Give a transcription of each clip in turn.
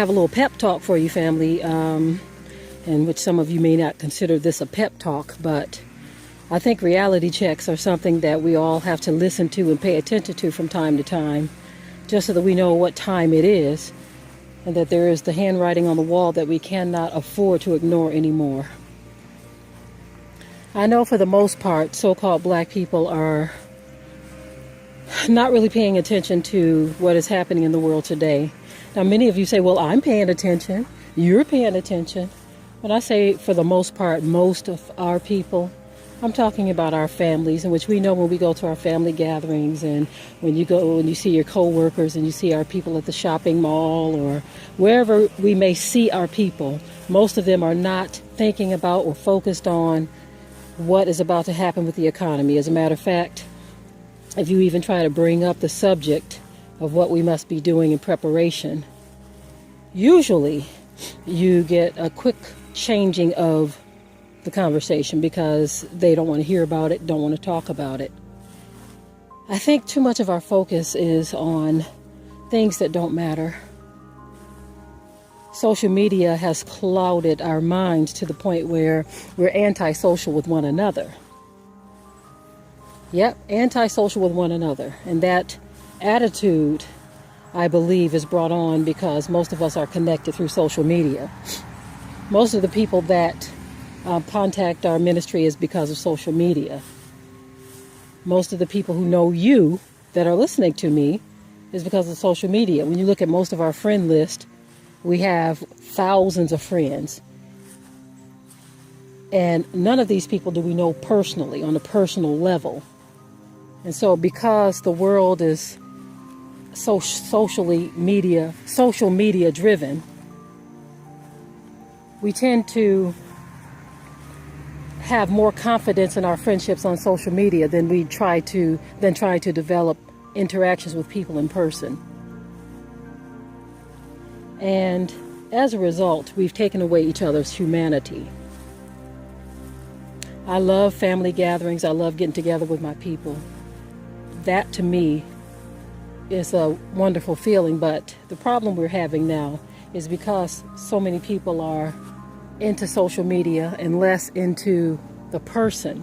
have a little pep talk for you, family, in which some of you may not consider this a pep talk, but I think reality checks are something that we all have to listen to and pay attention to from time to time, just so that we know what time it is, and that there is the handwriting on the wall that we cannot afford to ignore anymore. I know for the most part, so-called black people are not really paying attention to what is happening in the world today. Now, many of you say, well, I'm paying attention. You're paying attention. When I say for the most part, most of our people, I'm talking about our families, in which we know when we go to our family gatherings, and when you go and you see your co-workers and you see our people at the shopping mall or wherever we may see our people, most of them are not thinking about or focused on what is about to happen with the economy. As a matter of fact, if you even try to bring up the subject of what we must be doing in preparation, usually you get a quick changing of the conversation because they don't want to hear about it, don't want to talk about it. I think too much of our focus is on things that don't matter. Social media has clouded our minds to the point where we're antisocial with one another. Yep, antisocial with one another. And that attitude, I believe, is brought on because most of us are connected through social media. Most of the people that contact our ministry is because of social media. Most of the people who know you that are listening to me is because of social media. When you look at most of our friend list, we have thousands of friends. And none of these people do we know personally, on a personal level. And so because the world is so social media driven, we tend to have more confidence in our friendships on social media than we try to develop interactions with people in person. And as a result, we've taken away each other's humanity. I love family gatherings. I love getting together with my people. That to me is a wonderful feeling, but the problem we're having now is because so many people are into social media and less into the person.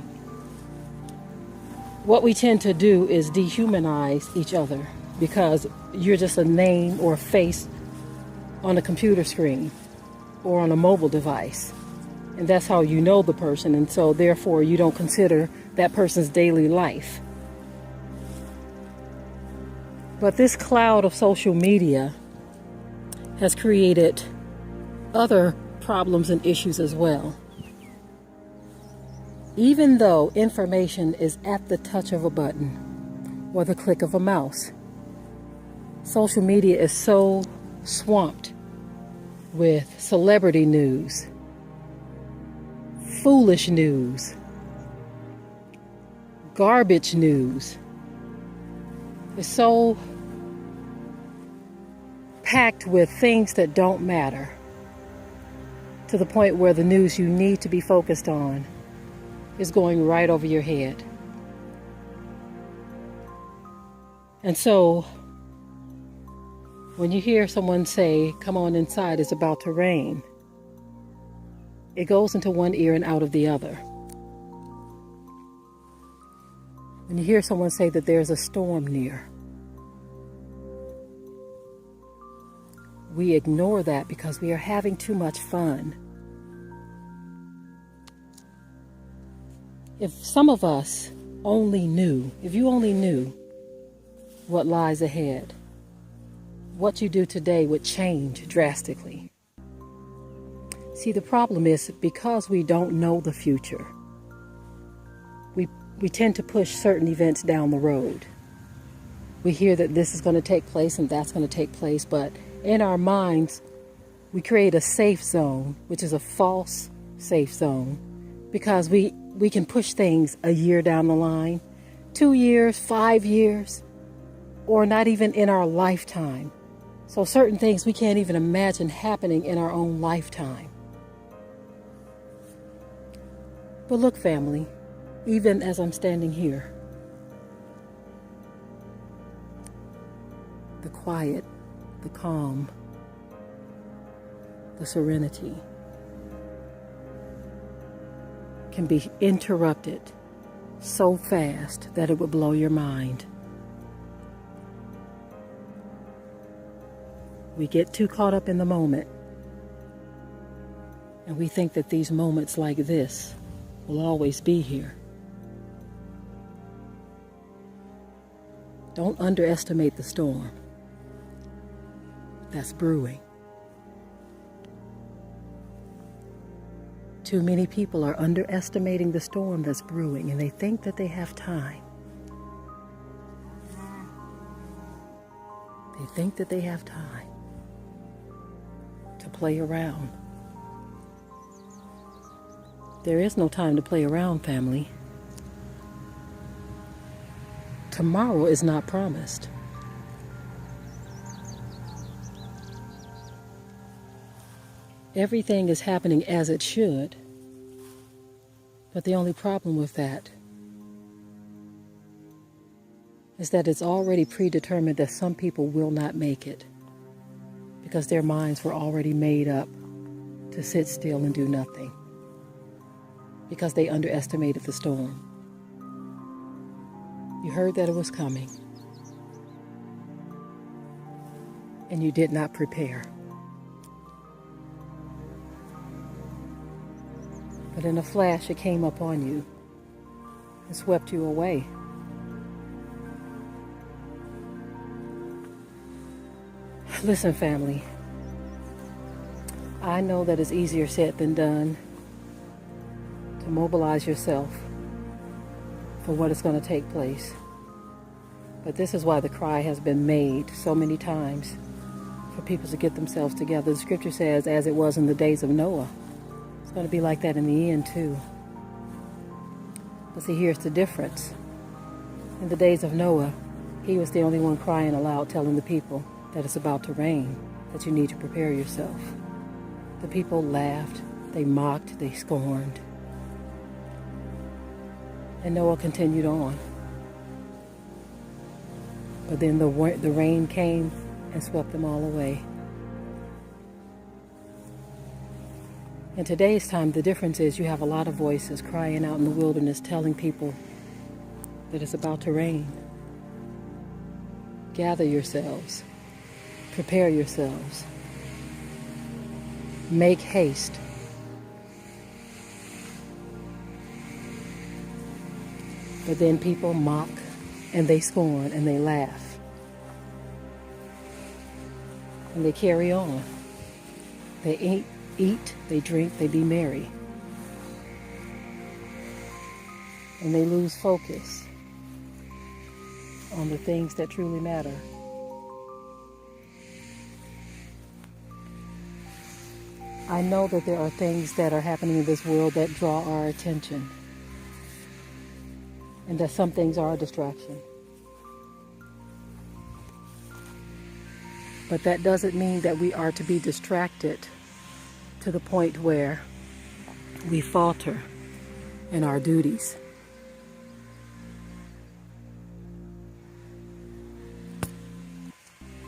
What we tend to do is dehumanize each other because you're just a name or a face on a computer screen or on a mobile device. And that's how you know the person, and so therefore you don't consider that person's daily life. But this cloud of social media has created other problems and issues as well. Even though information is at the touch of a button or the click of a mouse, social media is so swamped with celebrity news, foolish news, garbage news. It's so packed with things that don't matter, to the point where the news you need to be focused on is going right over your head. And so when you hear someone say, "Come on inside, it's about to rain," it goes into one ear and out of the other. When you hear someone say that there's a storm near, we ignore that because we are having too much fun. If some of us only knew, if you only knew what lies ahead, what you do today would change drastically. See, the problem is because we don't know the future, we tend to push certain events down the road. We hear that this is going to take place and that's going to take place, but in our minds, we create a safe zone, which is a false safe zone, because we can push things a year down the line, 2 years, 5 years, or not even in our lifetime. So certain things we can't even imagine happening in our own lifetime. But look, family, even as I'm standing here, the quiet, the calm, the serenity, can be interrupted so fast that it would blow your mind. We get too caught up in the moment, and we think that these moments like this will always be here. Don't underestimate the storm that's brewing. Too many people are underestimating the storm that's brewing, and they think that they have time. They think that they have time to play around. There is no time to play around, family. Tomorrow is not promised. Everything is happening as it should, but the only problem with that is that it's already predetermined that some people will not make it because their minds were already made up to sit still and do nothing because they underestimated the storm. You heard that it was coming, and you did not prepare. But in a flash, it came upon you and swept you away. Listen, family, I know that it's easier said than done to mobilize yourself for what is going to take place. But this is why the cry has been made so many times for people to get themselves together. The scripture says, as it was in the days of Noah, it's going to be like that in the end too. But see, here's the difference. In the days of Noah, he was the only one crying aloud, telling the people that it's about to rain, that you need to prepare yourself. The people laughed, they mocked, they scorned. And Noah continued on. But then the rain came and swept them all away. In today's time, the difference is you have a lot of voices crying out in the wilderness, telling people that it's about to rain. Gather yourselves. Prepare yourselves. Make haste. But then people mock and they scorn and they laugh. And they carry on. They eat, they drink, they be merry. And they lose focus on the things that truly matter. I know that there are things that are happening in this world that draw our attention, and that some things are a distraction. But that doesn't mean that we are to be distracted to the point where we falter in our duties.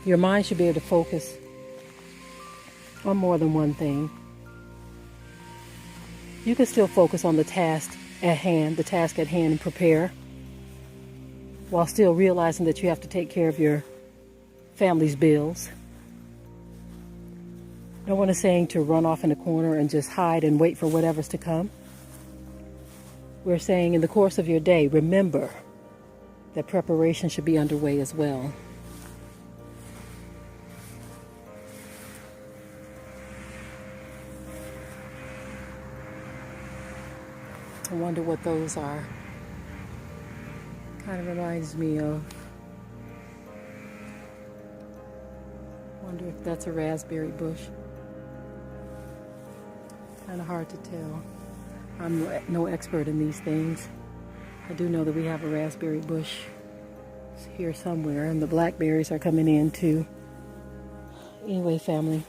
Your mind should be able to focus on more than one thing. You can still focus on the task at hand, and prepare, while still realizing that you have to take care of your family's bills. No one is saying to run off in a corner and just hide and wait for whatever's to come. We're saying in the course of your day, remember that preparation should be underway as well. I wonder what those are. Kind of reminds me of, wonder if that's a raspberry bush. Kind of hard to tell. I'm no expert in these things. I do know that we have a raspberry bush here somewhere, and the blackberries are coming in too. Anyway, family,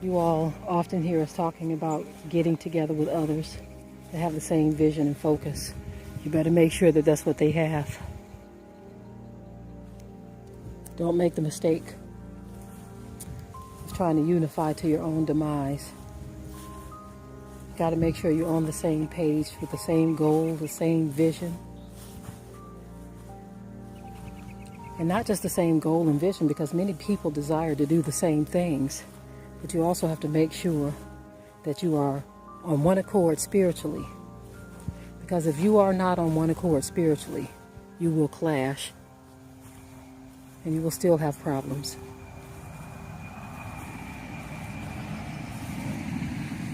you all often hear us talking about getting together with others that have the same vision and focus. You better make sure that that's what they have. Don't make the mistake trying to unify to your own demise. You got to make sure you're on the same page with the same goal, the same vision. And not just the same goal and vision, because many people desire to do the same things. But you also have to make sure that you are on one accord spiritually. Because if you are not on one accord spiritually, you will clash. And you will still have problems.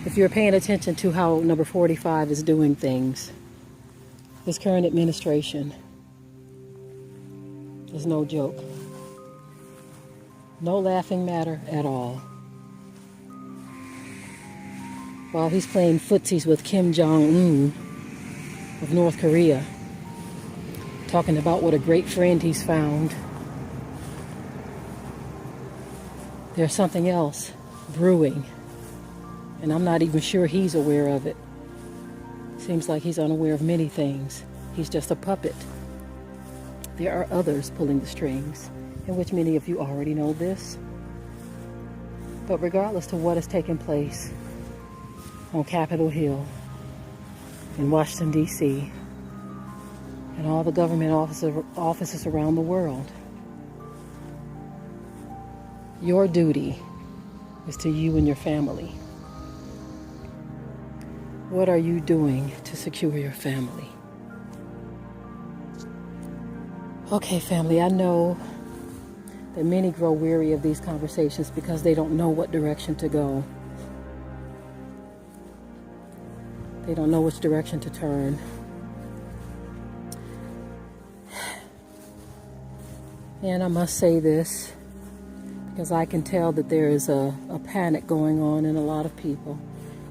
If you're paying attention to how number 45 is doing things, this current administration is no joke. No laughing matter at all. While he's playing footsies with Kim Jong-un of North Korea, talking about what a great friend he's found, there's something else brewing, and I'm not even sure he's aware of it. Seems like he's unaware of many things. He's just a puppet. There are others pulling the strings, in which many of you already know this. But regardless to what has taken place on Capitol Hill, in Washington, D.C., and all the government offices around the world, your duty is to you and your family. What are you doing to secure your family? Okay, family, I know that many grow weary of these conversations because they don't know what direction to go. They don't know which direction to turn. And I must say this, because I can tell that there is a panic going on in a lot of people.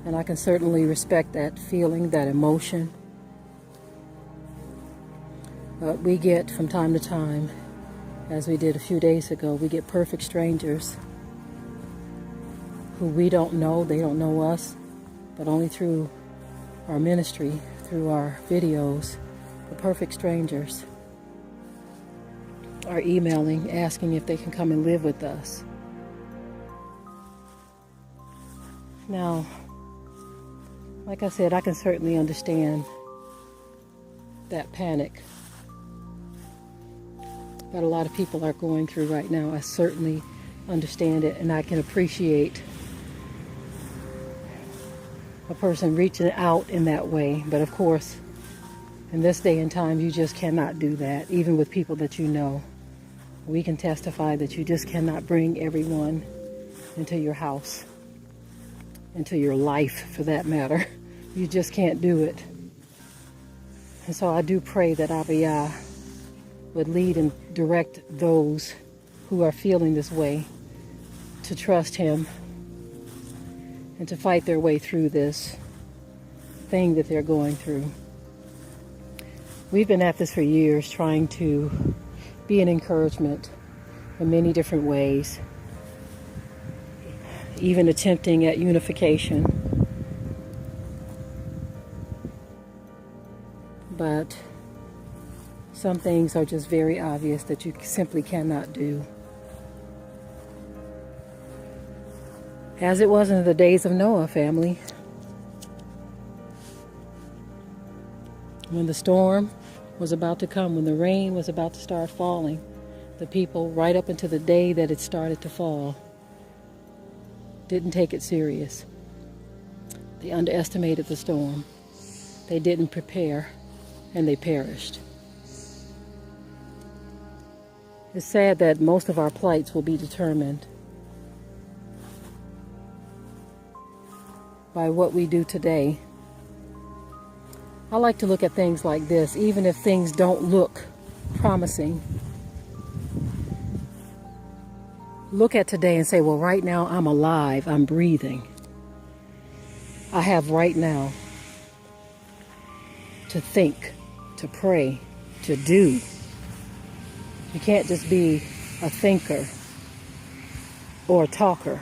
And I can certainly respect that feeling, that emotion. But we get, from time to time, as we did a few days ago, we get perfect strangers who we don't know, they don't know us, but only through our ministry, through our videos, the perfect strangers are emailing, asking if they can come and live with us. Now, like I said, I can certainly understand that panic that a lot of people are going through right now. I certainly understand it, and I can appreciate a person reaching out in that way. But of course, in this day and time, you just cannot do that, even with people that you know. We can testify that you just cannot bring everyone into your house, into your life for that matter. You just can't do it. And so I do pray that Abba Yah would lead and direct those who are feeling this way to trust Him and to fight their way through this thing that they're going through. We've been at this for years, trying to be an encouragement in many different ways, even attempting at unification. But some things are just very obvious that you simply cannot do. As it was in the days of Noah, family. When the storm was about to come, when the rain was about to start falling, the people, right up until the day that it started to fall, didn't take it serious. They underestimated the storm. They didn't prepare, and they perished. It's sad that most of our plights will be determined by what we do today. I like to look at things like this, even if things don't look promising. Look at today and say, well, right now I'm alive, I'm breathing. I have right now to think, to pray, to do. You can't just be a thinker or a talker,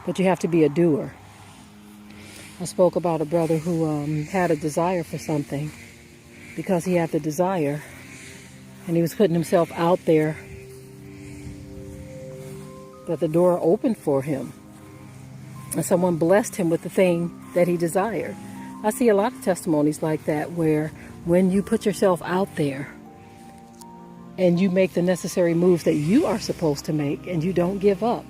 but you have to be a doer. I spoke about a brother who had a desire for something because he had the desire, and he was putting himself out there that the door opened for him and someone blessed him with the thing that he desired. I see a lot of testimonies like that where when you put yourself out there and you make the necessary moves that you are supposed to make and you don't give up,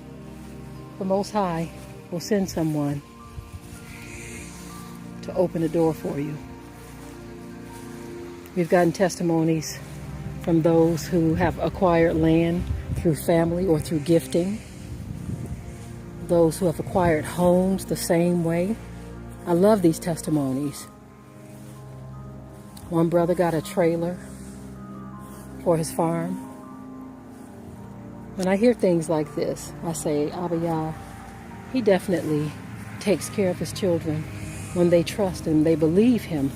the Most High will send someone to open the door for you. We've gotten testimonies from those who have acquired land through family or through gifting. Those who have acquired homes the same way. I love these testimonies. One brother got a trailer for his farm. When I hear things like this, I say, Abba Yah, he definitely takes care of his children when they trust him, they believe him,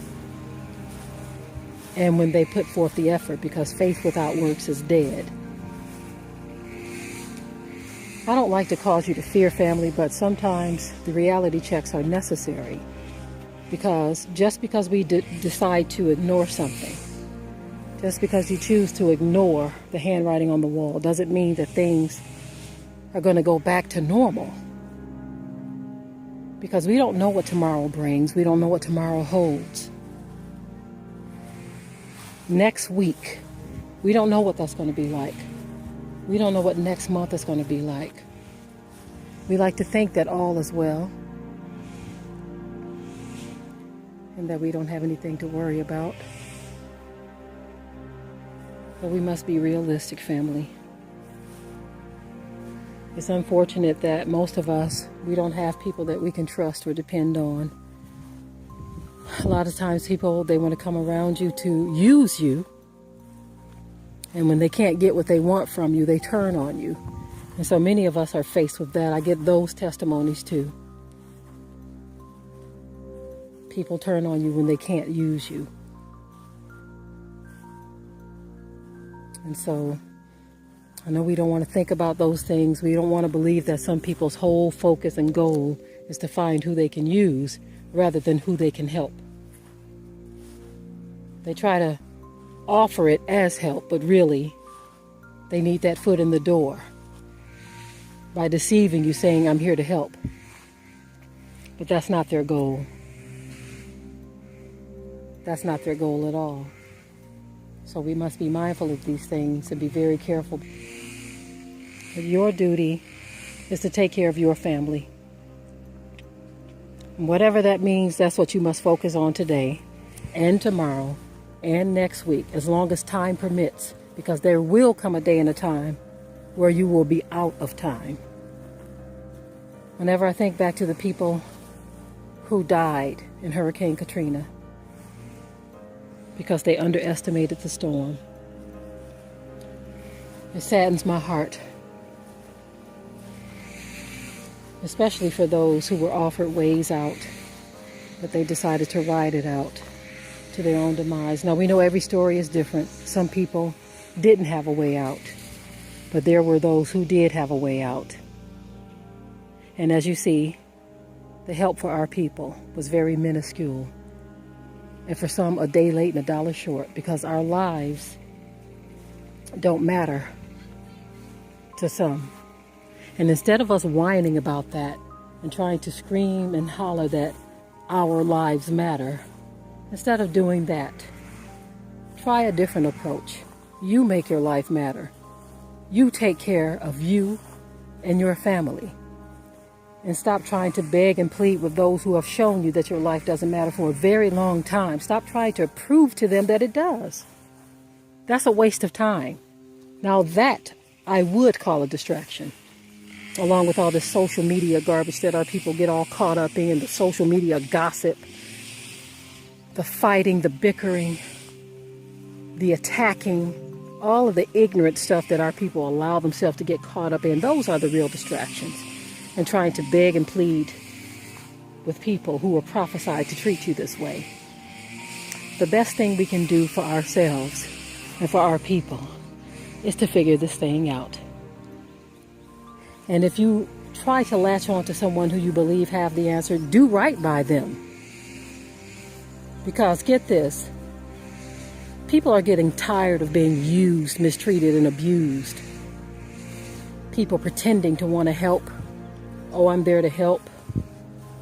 and when they put forth the effort, because faith without works is dead. I don't like to cause you to fear, family, but sometimes the reality checks are necessary, because just because we decide to ignore something, just because you choose to ignore the handwriting on the wall, doesn't mean that things are going to go back to normal. Because we don't know what tomorrow brings. We don't know what tomorrow holds. Next week, we don't know what that's going to be like. We don't know what next month is going to be like. We like to think that all is well and that we don't have anything to worry about. But we must be realistic, family. It's unfortunate that most of us, we don't have people that we can trust or depend on. A lot of times people, they want to come around you to use you. And when they can't get what they want from you, they turn on you. And so many of us are faced with that. I get those testimonies too. People turn on you when they can't use you. And so I know we don't want to think about those things. We don't want to believe that some people's whole focus and goal is to find who they can use rather than who they can help. They try to offer it as help, but really they need that foot in the door by deceiving you, saying, I'm here to help. But that's not their goal. That's not their goal at all. So we must be mindful of these things and be very careful. But your duty is to take care of your family. And whatever that means, that's what you must focus on today and tomorrow and next week, as long as time permits, because there will come a day and a time where you will be out of time. Whenever I think back to the people who died in Hurricane Katrina, because they underestimated the storm, it saddens my heart. Especially for those who were offered ways out, but they decided to ride it out to their own demise. Now we know every story is different. Some people didn't have a way out, but there were those who did have a way out. And as you see, the help for our people was very minuscule. And for some, a day late and a dollar short, because our lives don't matter to some. And instead of us whining about that and trying to scream and holler that our lives matter, instead of doing that, try a different approach. You make your life matter. You take care of you and your family. And stop trying to beg and plead with those who have shown you that your life doesn't matter for a very long time. Stop trying to prove to them that it does. That's a waste of time. Now that I would call a distraction, along with all this social media garbage that our people get all caught up in, the social media gossip, the fighting, the bickering, the attacking, all of the ignorant stuff that our people allow themselves to get caught up in. Those are the real distractions. And trying to beg and plead with people who were prophesied to treat you this way. The best thing we can do for ourselves and for our people is to figure this thing out. And if you try to latch on to someone who you believe have the answer, do right by them. Because get this, people are getting tired of being used, mistreated, and abused. people pretending to want to help. Oh, I'm there to help.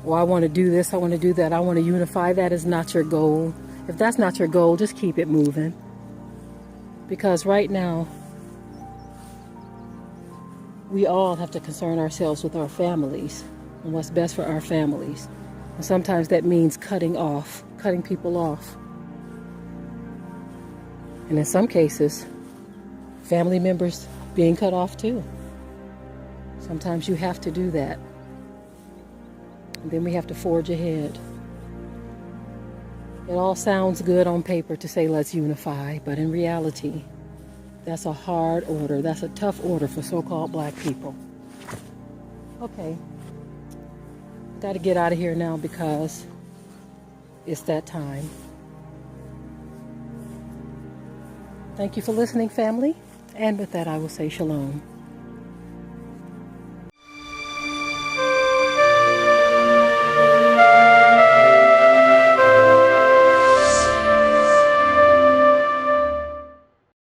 Oh, I want to do this, I want to do that, I want to unify. That is not your goal. If that's not your goal, just keep it moving. Because right now, we all have to concern ourselves with our families and what's best for our families. And sometimes that means cutting people off. And in some cases, family members being cut off too. Sometimes you have to do that. And then we have to forge ahead. It all sounds good on paper to say let's unify, but in reality, that's a hard order. That's a tough order for so-called black people. Okay. I got to get out of here now because it's that time. Thank you for listening, family. And with that, I will say shalom.